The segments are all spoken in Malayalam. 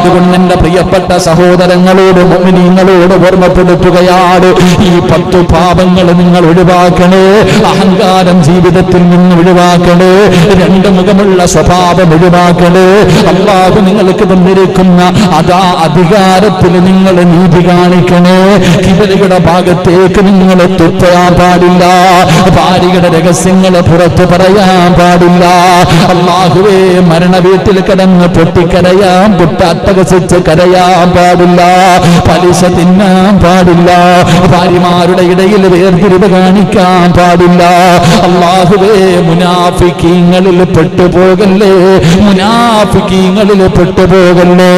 അതുകൊണ്ട് എന്റെ പ്രിയപ്പെട്ട സഹോദരങ്ങളോട് മുഅ്മിനീങ്ങളോട് ഓർമ്മപ്പെടുത്തുകയാണ്, ഈ 10 പാപങ്ങൾ നിങ്ങൾ ഒഴിവാക്കണേ. അഹങ്കാരം ജീവിതത്തിൽ നിന്ന് ഒഴിവാക്കണേ. 2 മുഖമുള്ള സ്വഭാവം ഒഴിവാക്കണേ. അല്ലാഹു നിങ്ങൾക്ക് തന്നിരിക്കുന്ന അധികാരത്തിൽ നിങ്ങൾ നീതി കാണിക്കണേ. കിബിലയുടെ ഭാഗത്തേക്ക് നിങ്ങൾ തുപ്പാൻ പാടില്ല. ഭാര്യയുടെ രഹസ്യങ്ങൾ പുറത്തു പറയാൻ പാടില്ല. അല്ലാഹുവേ, മരണ വീട്ടിൽ കിടന്ന് പൊട്ടിക്കരയാൻ, പൊട്ടട്ടകസിച്ച് കരയാൻ പാടില്ല. പലിശ തിന്നാൻ പാടില്ല. ഭാര്യമാരുടെ ഇടയിൽ വേർതിരിവ് കാണിക്കാൻ പാടില്ല. അല്ലാഹുവേ, മുനാഫിക്കീങ്ങളിൽ പെട്ടുപോകല്ലേ, മുനാഫിക്കീങ്ങളിൽ പെട്ടുപോകല്ലേ.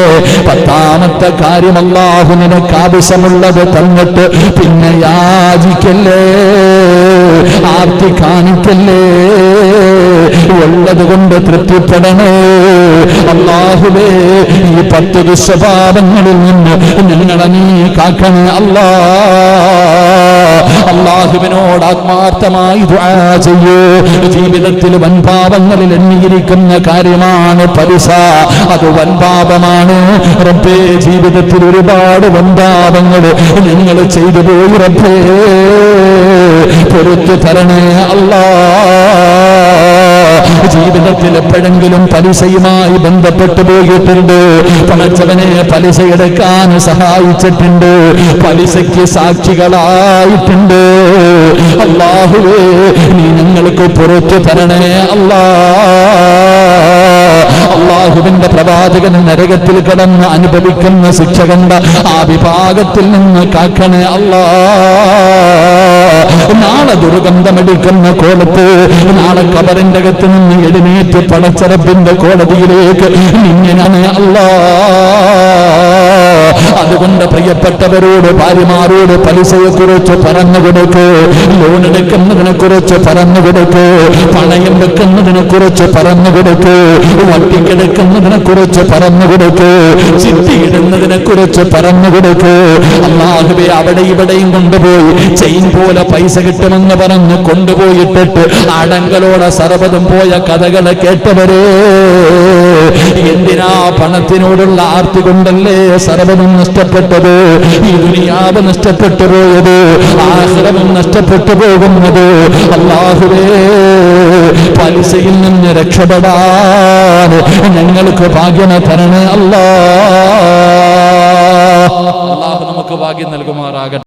10ാമത്തെ കാര്യം, അല്ലാഹു നിനക്ക് ആവശ്യമുള്ളത് തന്നിട്ട് പിന്നെ യാചിക്കല്ലേ, ആർത്തി കാണിക്കല്ലേ. ഉള്ളത് കൊണ്ട് തൃപ്തിപ്പെടണേ. അല്ലാഹുവേ, ഈ 10 ദുസ്വഭാവങ്ങളിൽ നിന്ന് ഞങ്ങളെ നീ കാക്കണേ അല്ലാ. അല്ലാഹുവിനോട് ആത്മാർത്ഥമായി ദുആ ചെയ്യൂ. ജീവിതത്തിൽ വൻപാപങ്ങളിൽ എണ്ണിയിരിക്കുന്ന കാര്യമാണ് പലിശ. അത് വൻപാപമാണ് റബ്ബേ. ജീവിതത്തിൽ ഒരുപാട് വൻപാപങ്ങൾ ഞങ്ങൾ ചെയ്തു പോയി റബ്ബേ, പൊറുത്തു തരണേ അല്ലാ. ജീവിതത്തിൽ എപ്പോഴെങ്കിലും പലിശയുമായി ബന്ധപ്പെട്ടു പോയിട്ടുണ്ട്, പണച്ചവനെ പലിശ എടുക്കാൻ സഹായിച്ചിട്ടുണ്ട്, പലിശയ്ക്ക് സാക്ഷികളായിട്ടുണ്ട്. അല്ലാഹുവേ, നീ ഞങ്ങൾക്ക് പുറത്തു തരണേ അല്ലാ. അല്ലാഹുവിന്റെ പ്രവാചകൻ നരകത്തിൽ കിടന്ന് അനുഭവിക്കുന്ന ശിക്ഷ കണ്ട ആ വിഭാഗത്തിൽ നിന്ന് കാക്കണേ അല്ലാ. നാളെ ദുർഗന്ധമടിക്കുന്ന കോലത്ത്, നാളെ ഖബറിന്റെ അകത്ത് നിന്ന് എഴുന്നേറ്റ് പടച്ചറപ്പിന്റെ കോടതിയിലേക്ക് നിന്നെ അല്ലാ. അതുകൊണ്ട് പ്രിയപ്പെട്ടവരോട്, ഭാര്യമാരോട് പലിശയെ കുറിച്ച് പറഞ്ഞു കൊടുക്ക്, ലോൺ എടുക്കുന്നതിനെ കുറിച്ച് പറഞ്ഞു കൊടുക്ക്, പണയം വെക്കുന്നതിനെ കുറിച്ച് പറഞ്ഞു കൊടുക്ക്, വട്ടിക്കെടുക്കുന്നതിനെ കുറിച്ച് പറഞ്ഞു കൊടുക്ക്, ചിട്ടിയിടുന്നതിനെ കുറിച്ച് പറഞ്ഞു കൊടുക്ക്. അല്ലാഹുവേ, അവിടെ ഇവിടെയും കൊണ്ടുപോയി ചെയിൻ പോലെ പൈസ കിട്ടുമെന്ന് പറഞ്ഞ് കൊണ്ടുപോയിട്ടിട്ട് അടങ്കലോടെ സർവ്വതും പോയ കഥകളെ കേട്ടവരെ, എന്തിനാ പണത്തിനോടുള്ള ആർത്തി കൊണ്ടല്ലേ സർവ്വതും നഷ്ടപ്പെട്ടത്, ഈ ദുനിയാവ് നഷ്ടപ്പെട്ടു പോയത്, ആഖിറവും നഷ്ടപ്പെട്ടു പോകുന്നത്. അല്ലാഹുവേ, പലിശയിൽ നിന്ന് രക്ഷപ്പെടാൻ ഞങ്ങൾക്ക് ഭാഗ്യം തരണേ അല്ലാ. അല്ലാഹു നമുക്ക് ഭാഗ്യം നൽകുമാറാകട്ടെ.